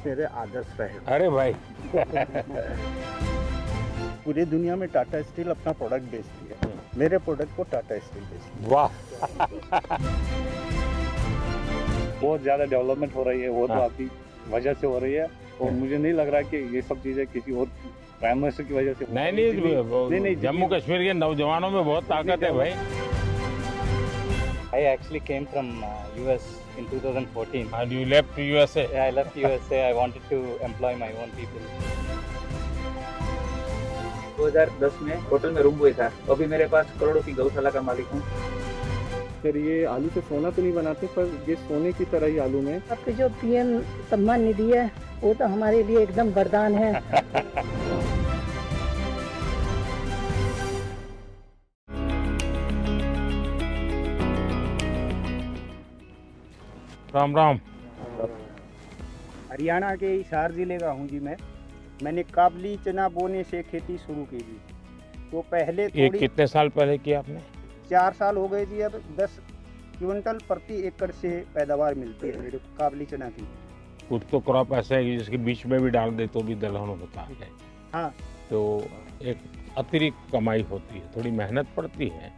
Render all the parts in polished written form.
मेरे आदर्श रहे। अरे भाई पूरी दुनिया में टाटा स्टील अपना प्रोडक्ट बेचती है, मेरे प्रोडक्ट को टाटा स्टील बेचती है। वाह। बहुत ज़्यादा डेवलपमेंट हो रही है, वो तो हाँ। आपकी वजह से हो रही है। और मुझे नहीं लग रहा कि ये सब चीज़ें किसी और प्राइम मिनिस्टर की वजह से नहीं, जम्मू कश्मीर के नौजवानों में बहुत ताकत है भाई। I actually came from US in 2014. And you left USA. Yeah, I left USA. I wanted to employ my own people. 2010 में होटल में रूम बॉय था, अभी मेरे पास करोड़ों की गौशाला का मालिक हूँ। फिर ये आलू से सोना तो नहीं बनाते, पर ये सोने की तरह ही आलू में। आपके जो पीएम सम्मान निधि है वो तो हमारे लिए एकदम वरदान है। राम राम। हरियाणा के हिसार जिले का हूँ जी मैंने काबली चना बोने से खेती शुरू की थी। तो पहले ये थोड़ी कितने साल पहले किया आपने? 4 साल हो गए जी। अब 10 क्विंटल प्रति एकड़ से पैदावार मिलती है मेरे काबली चना की। कुछ तो क्रॉप ऐसा है कि जिसके बीच में भी डाल दे तो भी दलहन होता है। हाँ। तो एक अतिरिक्त कमाई होती है, थोड़ी मेहनत पड़ती है।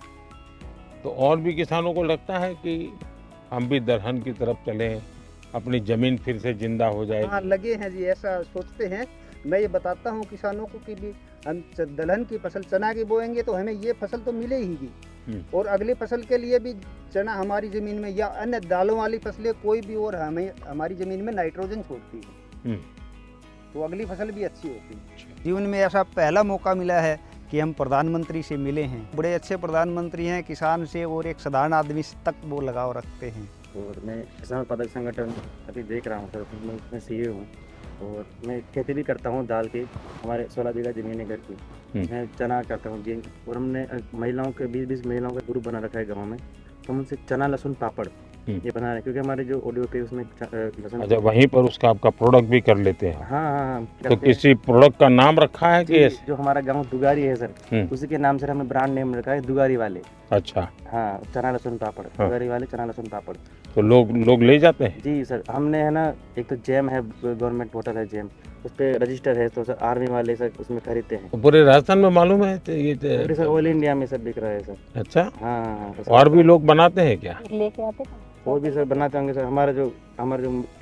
तो और भी किसानों को लगता है कि हम भी दलहन की तरफ चलें, अपनी जमीन फिर से जिंदा हो जाए। हाँ, लगे हैं जी, ऐसा सोचते हैं। मैं ये बताता हूँ किसानों को कि भी हम दलहन की फसल चना की बोएंगे तो हमें ये फसल तो मिलेगी, और अगली फसल के लिए भी चना हमारी ज़मीन में या अन्य दालों वाली फसलें कोई भी और हमें हमारी ज़मीन में नाइट्रोजन छोड़ती है, तो अगली फसल भी अच्छी होती है। जीवन में ऐसा पहला मौका मिला है कि हम प्रधानमंत्री से मिले हैं। बड़े अच्छे प्रधानमंत्री हैं, किसान से और एक साधारण आदमी तक वो लगाव रखते हैं। और मैं किसान उत्पादक संगठन अभी देख रहा हूँ सर, मैं उसमें सीए हूँ और मैं खेती भी करता हूँ दाल की। हमारे 16 बीघा ज़मीन है घर की, मैं चना करता हूँ जी। और हमने महिलाओं के 20-20 महिलाओं का ग्रुप बना रखा है गाँव में, तो हम उनसे चना लहसुन पापड़ ये बना रहे हैं, क्योंकि हमारे जो ऑडियो पे उसमें लहसुन। अच्छा, वहीं पर उसका आपका प्रोडक्ट भी कर लेते हैं? हाँ। तो किसी प्रोडक्ट का नाम रखा है कि जो हमारा गांव दुगारी है सर, उसी के नाम से हमने ब्रांड नेम रखा है दुगारी वाले। अच्छा। हाँ, चना लहसुन पापड़। हाँ। दुगारी वाले चना लहसुन पापड़। तो लोग ले जाते हैं? जी सर, हमने है ना, एक तो जैम है, गवर्नमेंट पोर्टल है जैम, उस पर रजिस्टर है, तो सर आर्मी वाले सर उसमें खरीदते हैं। तो पूरे राजस्थान में मालूम है? तो ये सर ऑल इंडिया में सर बिक रहा है सर। अच्छा। हाँ। और भी लोग बनाते हैं क्या? लेके आते और भी सर बनाते होंगे सर। हमारे जो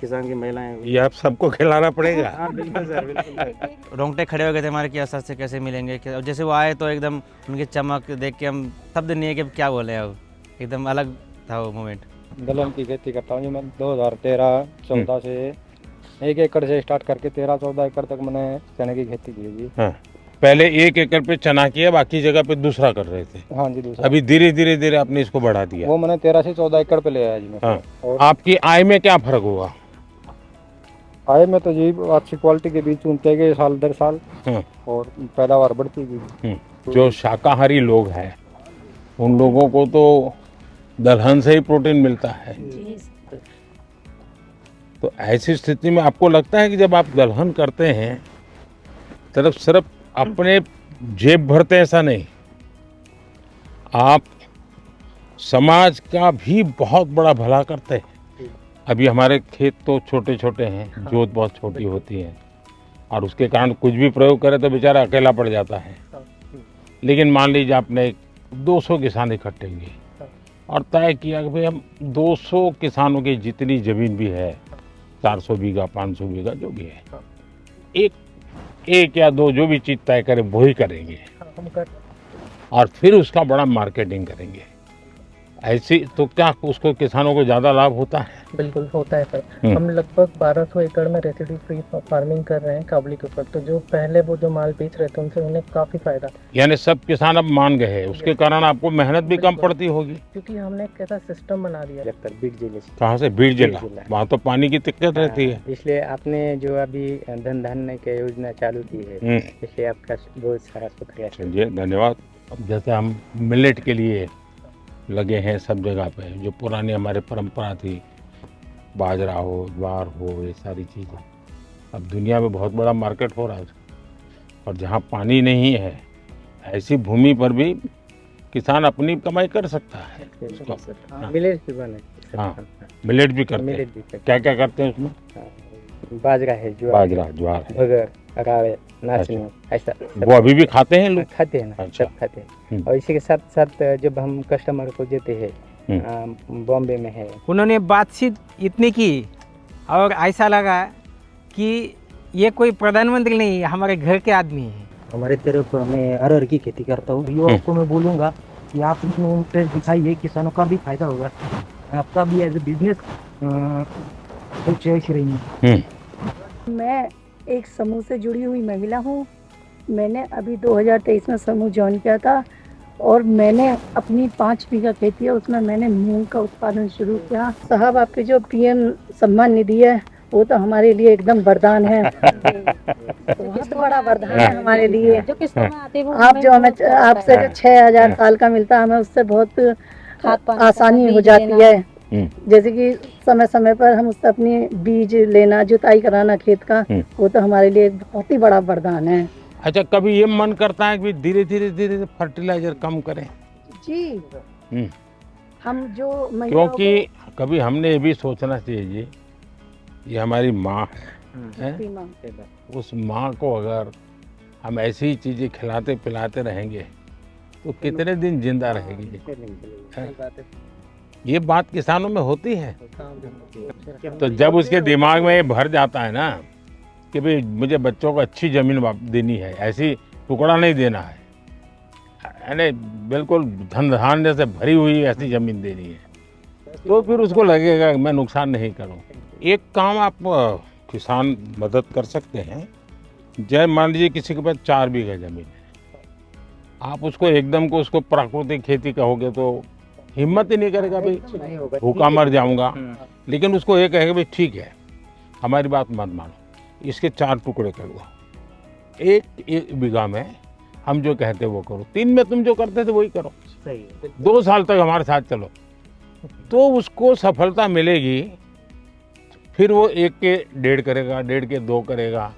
किसान की महिलाएं हैं, ये आप सबको खिलाना पड़ेगा। हाँ बिल्कुल सर, बिल्कुल। रोंगटे खड़े हो गए थे हमारे कि असर से कैसे मिलेंगे। और जैसे वो आए तो एकदम उनकी चमक देख के हम शब्द नहीं है कि क्या बोले, अब एकदम अलग था वो मोमेंट। दलहन की खेती करता हूँ जी मैं 2013-14 से 1 एकड़ से स्टार्ट करके 13-14 एकड़ तक मैंने चने की खेती की जी। हाँ। पहले 1 एकड़ पे चना किया, बाकी जगह पे दूसरा कर रहे थे? हाँ जी, दूसरा। अभी धीरे धीरे आपने इसको बढ़ा दिया? वो मैंने 13 से 14 एकड़ पे ले आया जी मैं। हाँ। और आपकी आय में क्या फर्क हुआ? आय में तो जी अच्छी क्वालिटी के बीज चुनते गए साल दर साल। हाँ। और पैदावार बढ़ती गई। जो शाकाहारी लोग हैं उन लोगों को तो दलहन से ही प्रोटीन मिलता है। तो ऐसी स्थिति में आपको लगता है कि जब आप दलहन करते हैं सिर्फ अपने जेब भरते, ऐसा नहीं, आप समाज का भी बहुत बड़ा भला करते हैं। अभी हमारे खेत तो छोटे छोटे हैं, जोत बहुत छोटी होती है, और उसके कारण कुछ भी प्रयोग करे तो बेचारा अकेला पड़ जाता है। लेकिन मान लीजिए आपने 200 किसान इकट्ठे किए और तय किया कि भाई हम 200 किसानों की जितनी जमीन भी है, 400 बीघा 500 बीघा जो भी है, एक या दो जो भी चीज तय करें वो ही करेंगे, और फिर उसका बड़ा मार्केटिंग करेंगे। ऐसी तो क्या उसको किसानों को ज्यादा लाभ होता है? बिल्कुल होता है सर। हम लगभग 1200 एकड़ में रेसिड्यू फ्री फार्मिंग कर रहे हैं काबली के ऊपर। तो जो पहले वो जो माल बेच रहे थे उनसे उन्हें काफी फायदा। यानी सब किसान अब मान गए हैं, उसके कारण आपको मेहनत भी कम पड़ती होगी, क्योंकि हमने एक ऐसा सिस्टम बना दिया। बीट जिले से। कहाँ से? बीट जिला। वहाँ तो पानी की दिक्कत रहती है। इसलिए आपने जो अभी धन धान्य की योजना चालू की है, इसलिए आपका बहुत सारा शुक्रिया। चलिए, धन्यवाद। अब जैसे हम मिलेट के लिए लगे हैं सब जगह पे, जो पुरानी हमारे परंपरा थी, बाजरा हो, ज्वार हो, ये सारी चीज़ें, अब दुनिया में बहुत बड़ा मार्केट हो रहा है। और जहाँ पानी नहीं है ऐसी भूमि पर भी किसान अपनी कमाई कर सकता है। मिलेट भी बने। हाँ, मिलेट भी करते हैं। क्या क्या करते हैं उसमें? बाजरा है, ज्वार, बाजरा, ज्वार है। बगर, रावे, नाचनी, ऐसा सब वो अभी भी खाते हैं लोग? खाते हैं ना, अच्छा। सब खाते हैं। और इसी के साथ साथ जब हम कस्टमर को देते हैं, बॉम्बे में है, उन्होंने बातचीत इतनी की और ऐसा लगा कि ये कोई प्रधानमंत्री नहीं है, हमारे घर के आदमी है। हमारे तरफ मैं अरहर की खेती करता हूँ, युवाओं को मैं बोलूँगा कि आप इसमें इंटरेस्ट दिखाइए, किसानों का भी फायदा होगा, आपका भी एज ए बिजनेस चॉइस रही। मैं एक समूह से जुड़ी हुई महिला हूँ। मैंने अभी 2023 में समूह ज्वाइन किया था और मैंने अपनी 5 बीघा खेती है, उसमें मैंने मूंग का उत्पादन शुरू किया। साहब, आपके जो पीएम सम्मान निधि है वो तो हमारे लिए एकदम वरदान है, बहुत बड़ा वरदान है हमारे लिए। आप जो हमें आपसे जो 6,000 साल का मिलता है, हमें उससे बहुत आसानी हो जाती है। जैसे कि समय समय पर हम उससे अपनी बीज लेना, जुताई कराना खेत का, वो तो हमारे लिए बहुत ही बड़ा वरदान है। अच्छा, कभी ये मन करता है कि धीरे धीरे फर्टिलाइजर कम करें? जी, हम जो क्योंकि कभी हमने ये भी सोचना चाहिए जी, ये हमारी माँ है, उस माँ को अगर हम ऐसी ही चीज़ें खिलाते पिलाते रहेंगे तो कितने दिन जिंदा रहेगी? ये बात किसानों में होती है। तो जब उसके दिमाग में ये भर जाता है ना कि भाई मुझे बच्चों को अच्छी ज़मीन देनी है, ऐसी टुकड़ा नहीं देना है, यानी बिल्कुल धन धान्य से भरी हुई ऐसी ज़मीन देनी है, तो फिर उसको लगेगा मैं नुकसान नहीं करूं। एक काम आप किसान मदद कर सकते हैं। जैसे मान लीजिए किसी के पास 4 बीघा ज़मीन है, आप उसको एकदम को उसको प्राकृतिक खेती कहोगे तो हिम्मत ही नहीं करेगा, भाई भूखा मर जाऊंगा। लेकिन उसको ये कहेगा भाई ठीक है, हमारी बात मत मानो, इसके 4 टुकड़े कर दो, एक बीघा में हम जो कहते हैं वो करो, 3 में तुम जो करते थे वही करो, 2 साल तक हमारे साथ चलो, तो उसको सफलता मिलेगी। फिर वो 1 के 1.5 करेगा, 1.5 के 2 करेगा,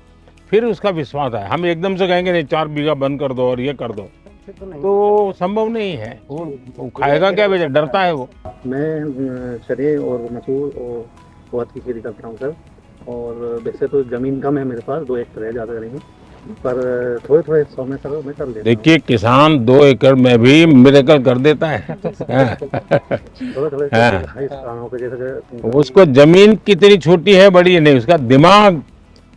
फिर उसका विश्वास है। हम एकदम से कहेंगे नहीं 4 बीघा बंद कर दो और ये कर दो, तो संभव नहीं है। वो खाएगा क्या, बेचा डरता है वो। मैं चने और मसूर और उड़द की खेती करता हूँ सर, और वैसे तो ज़मीन कम है मेरे पास, 2 एकड़ है, ज़्यादा नहीं, पर थोड़े 100 में कर मैं कर लेता हूँ। देखिए, किसान 2 एकड़ में भी मिरेकल कर देता है। उसको जमीन कितनी छोटी है बड़ी है नहीं, उसका दिमाग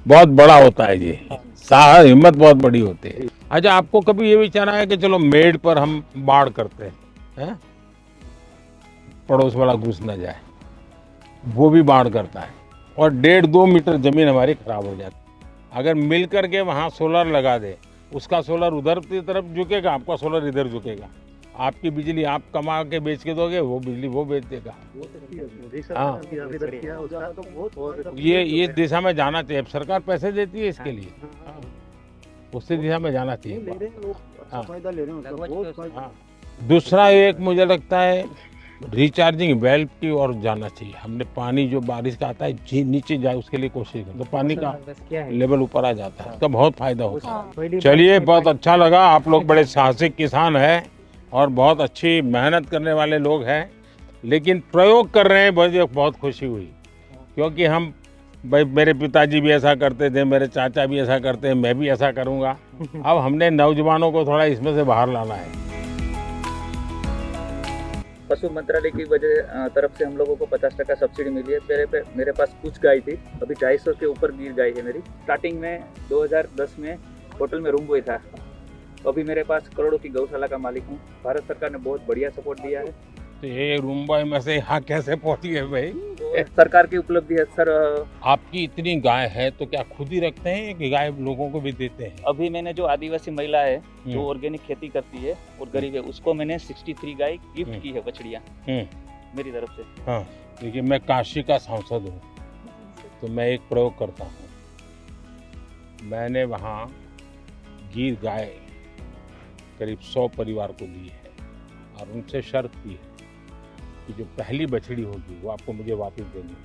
बहुत बड़ा होता है जी, साहस हिम्मत बहुत बड़ी होती है। अच्छा, आपको कभी ये विचार आया कि चलो मेड पर हम बाढ़ करते हैं, पड़ोस वाला घुस न जाए, वो भी बाढ़ करता है और 1.5-2 मीटर जमीन हमारी खराब हो जाती है। अगर मिल करके वहाँ सोलर लगा दे, उसका सोलर उधर की तरफ झुकेगा, आपका सोलर इधर झुकेगा, आपकी बिजली आप कमा के बेच के दोगे, वो बिजली वो बेच देगा। हाँ, ये दिशा में जाना चाहिए। अब सरकार पैसे देती है इसके लिए, उसी दिशा में जाना चाहिए। हाँ। दूसरा एक मुझे लगता है रिचार्जिंग वेल्व की ओर जाना चाहिए। हमने पानी जो बारिश का आता है नीचे जाए उसके लिए कोशिश करें, तो पानी का लेवल ऊपर आ जाता है, उसका बहुत फायदा होता है। चलिए, बहुत अच्छा लगा, आप लोग बड़े साहसिक किसान हैं और बहुत अच्छी मेहनत करने वाले लोग हैं, लेकिन प्रयोग कर रहे हैं, मुझे बहुत खुशी हुई। क्योंकि हम भाई, मेरे पिताजी भी ऐसा करते थे, मेरे चाचा भी ऐसा करते हैं, मैं भी ऐसा करूँगा। अब हमने नौजवानों को थोड़ा इसमें से बाहर लाना है। पशु मंत्रालय की वजह तरफ से हम लोगों को 50% सब्सिडी मिली है। मेरे पास कुछ गाय थी, अभी 250 के ऊपर गिर गाय है मेरी। स्टार्टिंग में 2010 में होटल में रूम बॉय था, अभी मेरे पास करोड़ों की गौशाला का मालिक हूँ। भारत सरकार ने बहुत बढ़िया सपोर्ट दिया है। तो ये रूम बॉय में से यहाँ कैसे पहुँची है भाई? तो सरकार की उपलब्धि है सर। आपकी इतनी गाय है तो क्या खुद ही रखते हैं कि गाय लोगों को भी देते हैं? अभी मैंने जो आदिवासी महिला है जो ऑर्गेनिक खेती करती है और गरीब है, उसको मैंने 63 गाय गिफ्ट की है, बछड़ियाँ मेरी तरफ से। हाँ, देखिए, मैं काशी का सांसद हूँ, तो मैं एक प्रयोग करता हूँ। मैंने वहाँ गिर गाय करीब 100 परिवार को दी है और उनसे शर्त की है कि जो पहली बछड़ी होगी वो आपको मुझे वापस देनी,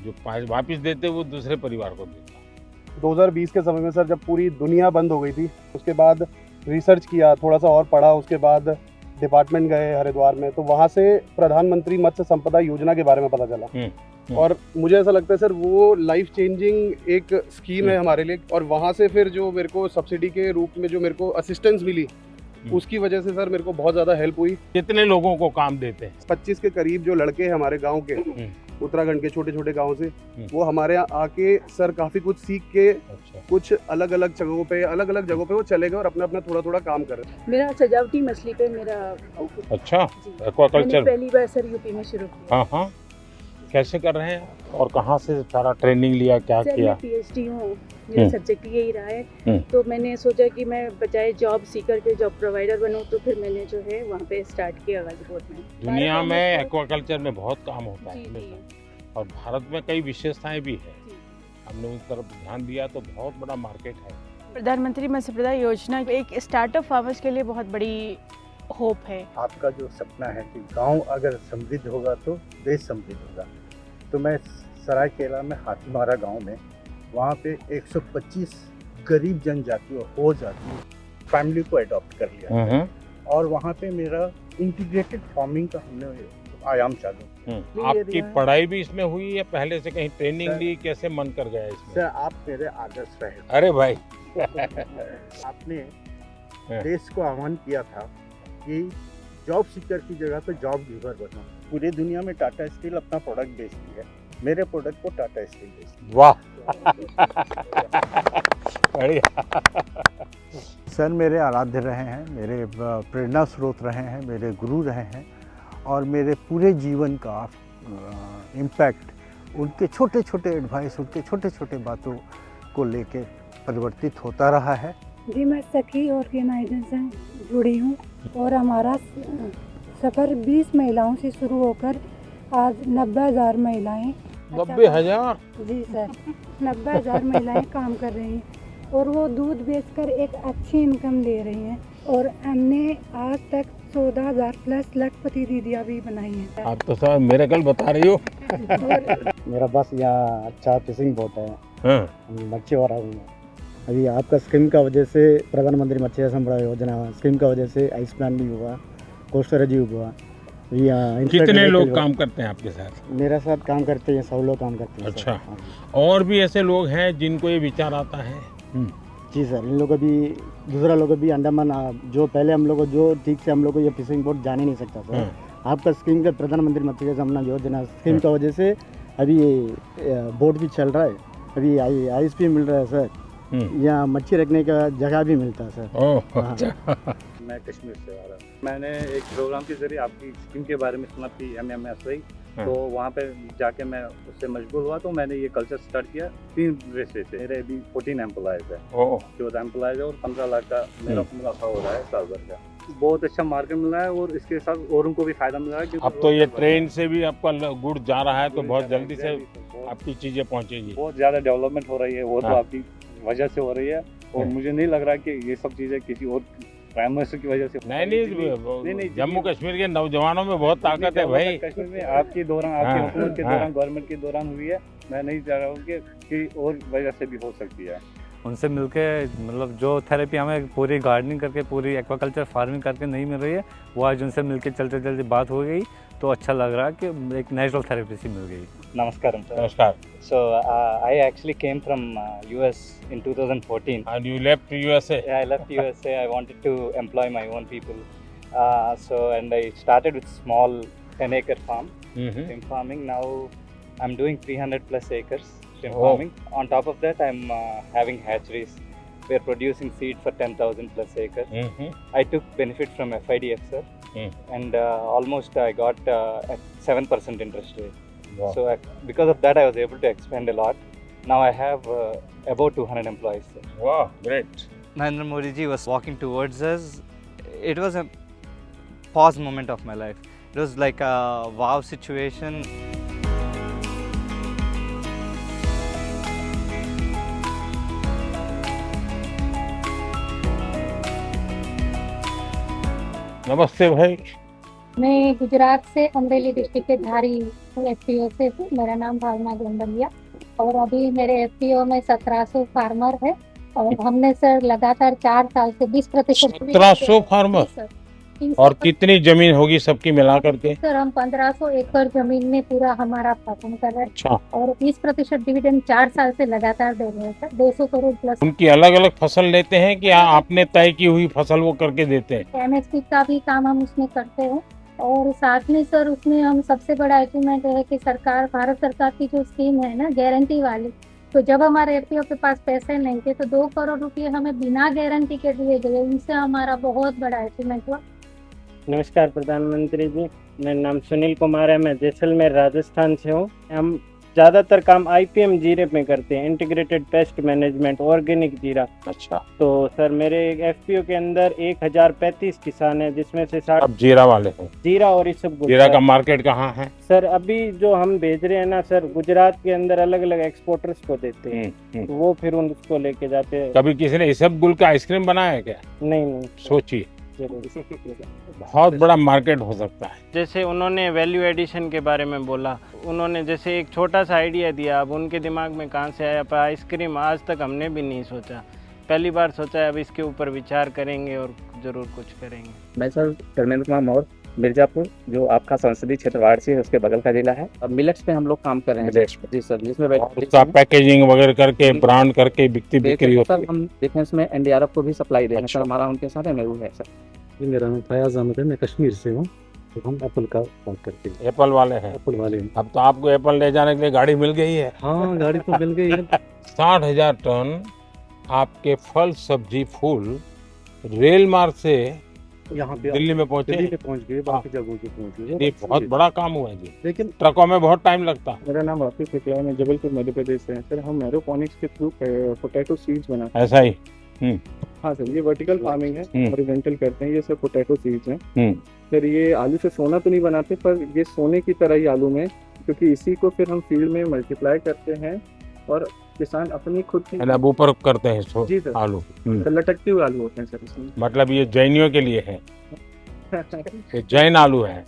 जो वापस देते वो दूसरे परिवार को देता। 2020 के समय में सर, जब पूरी दुनिया बंद हो गई थी, उसके बाद रिसर्च किया, थोड़ा सा और पढ़ा, उसके बाद डिपार्टमेंट गए हरिद्वार में, तो वहाँ से प्रधानमंत्री मत्स्य संपदा योजना के बारे में पता चला। और मुझे ऐसा लगता है सर वो लाइफ चेंजिंग एक स्कीम है हमारे लिए। और वहाँ से फिर जो मेरे को सब्सिडी के रूप में जो मेरे को असिस्टेंस मिली, उसकी वजह से सर मेरे को बहुत ज़्यादा हेल्प हुई। कितने लोगों को काम देते हैं? 25 के करीब जो लड़के हैं हमारे गांव के, उत्तराखंड के छोटे छोटे गांव से, वो हमारे यहाँ आके सर काफ़ी कुछ सीख के कुछ अलग अलग जगहों पे वो चले गए और अपना अपना थोड़ा थोड़ा काम कर रहे हैं। मेरा सजावटी मछली पे मेरा अच्छा, एक्वाकल्चर पहली बार सर यूपी में शुरू किया। हाँ हाँ, कैसे कर रहे हैं और कहाँ से सारा ट्रेनिंग लिया, क्या सर किया? मैं पीएचडी हूँ, मेरा सब्जेक्ट यही रहा है। तो मैंने सोचा कि मैं बजाय जॉब सीकर के जॉब प्रोवाइडर बनूँ, तो फिर मैंने जो है वहाँ पे स्टार्ट किया गाजीपुर में। दुनिया में एक्वाकल्चर में बहुत काम होता है और भारत में कई विशेषताएं भी है। हमने उस तरफ ध्यान दिया तो बहुत बड़ा मार्केट है। प्रधानमंत्री मत्स्य संपदा योजना एक स्टार्टअप फार्मर्स के लिए बहुत बड़ी होप है। आपका जो सपना है कि गांव अगर समृद्ध होगा तो देश समृद्ध होगा, तो मैं सरायकेला में हाथीमारा गांव में वहाँ पे 125 गरीब जनजाति और हो जाती फैमिली को अडॉप्ट कर लिया और वहाँ पे मेरा इंटीग्रेटेड फार्मिंग का हमने आयाम चालू। आपकी पढ़ाई भी इसमें हुई या पहले से कहीं ट्रेनिंग ली? कैसे मन कर गया इसमें? सर आप मेरे आदर्श रहे। अरे भाई आपने देश को आह्वान किया था कि जॉब सीकर की जगह पे जॉब गिवर बनो। पूरी दुनिया में टाटा स्टील अपना प्रोडक्ट बेचती है, मेरे प्रोडक्ट को टाटा स्टील बेचती है। वाह बढ़िया। सर मेरे आराध्य रहे हैं, मेरे प्रेरणा स्रोत रहे हैं, मेरे गुरु रहे हैं और मेरे पूरे जीवन का इम्पैक्ट उनके छोटे छोटे एडवाइस, उनके छोटे छोटे बातों को लेके परिवर्तित होता रहा है। जी मैं सखी ऑर्गेनाइजेशन से जुड़ी हूँ और हमारा सफ़र 20 महिलाओं से शुरू होकर आज 90,000 महिलाएं 90,000? जी सर 90,000 महिलाएं काम कर रही हैं और वो दूध बेचकर एक अच्छी इनकम ले रही हैं और हमने आज तक 14,000 प्लस लखपति दीदियाँ भी बनाई हैं। आप तो सर मिरेकल बता रही हो। मेरा बस यहाँ अच्छा फिशिंग बोट है, मच्छी वाला हूँ। अभी आपका स्कीम का वजह से प्रधानमंत्री मत्स्य संपदा योजना स्कीम का वजह से आइस प्लान भी हुआ, कोस्टर रिव्यू हुआ। कितने लोग काम करते हैं आपके साथ? मेरा साथ काम करते हैं 100 लोग काम करते हैं। अच्छा, और भी ऐसे लोग हैं जिनको ये विचार आता है? जी सर, इन लोग अभी दूसरा लोग अभी अंडमान जो पहले हम लोग जो ठीक से हम लोग को ये फिशिंग बोट जाने नहीं सकता सर। आपका स्कीम का प्रधानमंत्री मत्स्य संपदा योजना स्कीम का वजह से अभी ये बोट भी चल रहा है, अभी आइस भी मिल रहा है सर, यहाँ मच्छी रखने का जगह भी मिलता है सर। अच्छा। मैं कश्मीर से आ रहा हूँ। मैंने एक प्रोग्राम के जरिए आपकी स्कीम के बारे में सुना थी MMSY, तो वहाँ पे जाके मैं उससे मशगूल हुआ, तो मैंने ये कल्चर स्टार्ट किया 3 रेसे से। मेरे अभी 14 एम्प्लॉयज़ है, 14 एम्प्लॉयज़ है और 15 लाख का मेरा मुनाफा हो रहा है साल भर का। बहुत अच्छा मार्केट मिला है और इसके साथ औरों को भी फायदा मिल रहा है। अब तो ये ट्रेन से भी आपका गुड़ जा रहा है, तो बहुत जल्दी से आपकी चीज़ें पहुँचेगी। बहुत ज़्यादा डेवलपमेंट हो रही है, वो तो आपकी वजह से हो रही है और मुझे नहीं लग रहा कि ये सब चीज़ें किसी और प्राइम मिनिस्टर की वजह से। नहीं, जम्मू कश्मीर के नौजवानों में बहुत ताकत है भाई। कश्मीर में आपके दौरान, आपकी हुकूमत के दौरान, गवर्नमेंट के दौरान हुई है। मैं नहीं चाह रहा हूँ कि और वजह से भी हो सकती है। उनसे मिलके मतलब जो थेरेपी हमें पूरी गार्डनिंग करके, पूरी एक्वाकल्चर फार्मिंग करके नहीं मिल रही है, वो आज उनसे मिलके चलते चलते बात हो गई, तो अच्छा लग रहा है कि एक नेचुरल थेरेपी सी मिल गई। Namaskaram, sir. Namaskar. So I actually came from US in 2014. And you left USA? Yeah, I left USA. I wanted to employ my own people. And I started with small 10-acre farm, shrimp farming. Now I'm doing 300 plus acres shrimp farming. On top of that, I'm having hatcheries. We're producing seed for 10,000 plus acres. I took benefit from FIDF, sir. And almost I got at 7% interest rate. Wow. So because of that, I was able to expand a lot. Now I have about 200 employees, sir. Wow, great. Narendra Modi ji was walking towards us. It was a pause moment of my life. It was like a wow situation. नमस्ते भाई। मैं गुजरात से Amreli district के धारी FPO से हूँ। मेरा नाम भावना गोंडलिया और अभी मेरे FPO में 1700 फार्मर है और हमने सर लगातार 4 साल से 20% 1700 फार्मर? और कितनी जमीन होगी सबकी मिला करके? सर हम 1500 एकड़ जमीन में पूरा हमारा फार्मिंग कर रहे हैं। अच्छा। और 20% डिविडेंड 4 साल से लगातार दे रहे हैं सर, 200 करोड़ प्लस। उनकी अलग अलग फसल लेते हैं कि आपने तय की हुई फसल वो करके देते हैं? एमएसपी का भी काम हम उसमें करते हैं और साथ में सर उसमें हम सबसे बड़ा अचीवमेंट है कि सरकार, भारत सरकार की जो स्कीम है ना गारंटी वाली, तो जब हमारे एफपीओ के पास पैसे नहीं थे तो 2 करोड़ रुपए हमें बिना गारंटी के दिए गए, उनसे हमारा बहुत बड़ा अचीवमेंट हुआ। नमस्कार प्रधानमंत्री जी, मेरा नाम सुनील कुमार है, मैं जैसलमेर राजस्थान से हूँ। हम ज़्यादातर काम आईपीएम जीरे में करते हैं, इंटीग्रेटेड पेस्ट मैनेजमेंट, ऑर्गेनिक जीरा। अच्छा। तो सर मेरे एफपीओ के अंदर 1035 किसान हैं, जिसमें से 60 अब जीरा वाले हैं। जीरा और इसब जीरा का मार्केट कहाँ है? सर अभी जो हम भेज रहे हैं ना सर, गुजरात के अंदर अलग अलग एक्सपोर्टर्स को देते हैं, तो वो फिर उनको लेके जाते हैं। कभी किसी ने इसबगुल का आइसक्रीम बनाया है क्या? नहीं। सोचिए, बहुत बड़ा मार्केट हो सकता है। जैसे उन्होंने वैल्यू एडिशन के बारे में बोला, उन्होंने जैसे एक छोटा सा आइडिया दिया, अब उनके दिमाग में कहाँ से आया, पर आइसक्रीम आज तक हमने भी नहीं सोचा, पहली बार सोचा है। अब इसके ऊपर विचार करेंगे और ज़रूर कुछ करेंगे। मैं सर धर्मेंद्र कुमार मौर्य, मिर्जापुर, जो आपका संसदीय क्षेत्र वाराणसी है उसके बगल का जिला है। अब मिलेट्स पे हम लोग काम कर रहे हैं जी सर, जिसमें पैकेजिंग वगैरह करके ब्रांड करके बिक्री होती है। हम डिफेंस में एनडीआरएफ को भी सप्लाई दे रहे हैं सर, हमारा उनके साथ एमओयू है सर। जी मेरा नाम फयाज अहमद है, मैं कश्मीर से हूँ, तो हम एप्पल का काम करते हैं। एप्पल वाले हैं? एप्पल वाले हैं। अब तो आपको एप्पल ले जाने के लिए गाड़ी मिल गई है। हाँ गाड़ी तो मिल गई है। 60,000 टन आपके फल सब्जी फूल रेल मार्ग से यहाँ पे दिल्ली में पहुँचे? दिल्ली पे पहुँच गए, बाकी जगहों पे पहुँच गए। ये बहुत बड़ा काम हुआ है जी, लेकिन ट्रकों में बहुत टाइम लगता है। मेरा नाम वाकिफ शुक्ला है, मैं जबलपुर मध्य प्रदेश से। सर हम एरोपोनिक्स के थ्रू पोटैटो सीड्स बनाते हैं। ऐसा ही? हाँ सर, ये वर्टिकल फार्मिंग है, हॉरिजॉन्टल करते हैं। ये सब पोटैटो सीड्स हैं सर। ये आलू से सोना तो नहीं बनाते, पर ये सोने की तरह ही आलू में, क्योंकि इसी को फिर हम फील्ड में मल्टीप्लाई करते हैं और किसान अपनी खुद की अब ऊपर करते हैं जी सर, आलू। सर लटकते हुए आलू होते हैं सर इसमें। मतलब ये जैनियों के लिए है, ये जैन आलू है।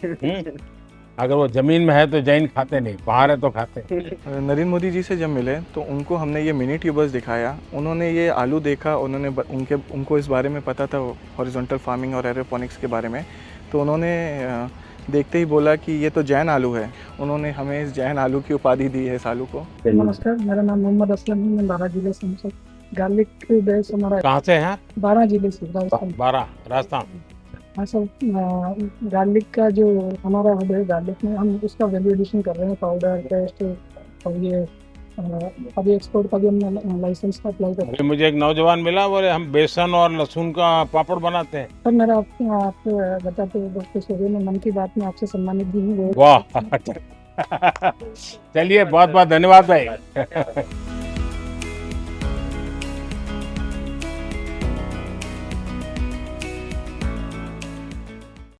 अगर वो जमीन में है तो जैन खाते नहीं, बाहर है तो खाते। नरेंद्र मोदी जी से जब मिले तो उनको हमने ये मिनी ट्यूबर्स दिखाया, उन्होंने ये आलू देखा, उन्होंने उनको इस बारे में पता था हॉरिजॉन्टल फार्मिंग और एरोपोनिक्स के बारे में, तो उन्होंने देखते ही बोला कि ये तो जैन आलू है। उन्होंने हमें इस जैन आलू की उपाधि दी है इस आलू को। नमस्कार, मेरा नाम मोहम्मद असलम है, मैं 12 जिले से हूँ। गार्लिक बेस हमारा कहाँ से है? 12 जिले से, राजस्थान। 12 राजस्थान। हाँ सर, गार्लिक का जो हमारा हब है, गार्लिक में हम उसका वैल्यू एडिशन कर रहे हैं, पाउडर, पेस्ट, और ये अभी एक्सपोर्ट का भी हमने लाइसेंस का अप्लाई कर रहे हैं। मुझे एक नौजवान मिला, बोले हम बेसन और लहसुन का पापड़ बनाते हैं। सर मेरा आपको बताते दोस्तों सूर्य में मन की बात में आपसे सम्मानित भी हूँ। वाह चलिए, बहुत बहुत धन्यवाद भाई।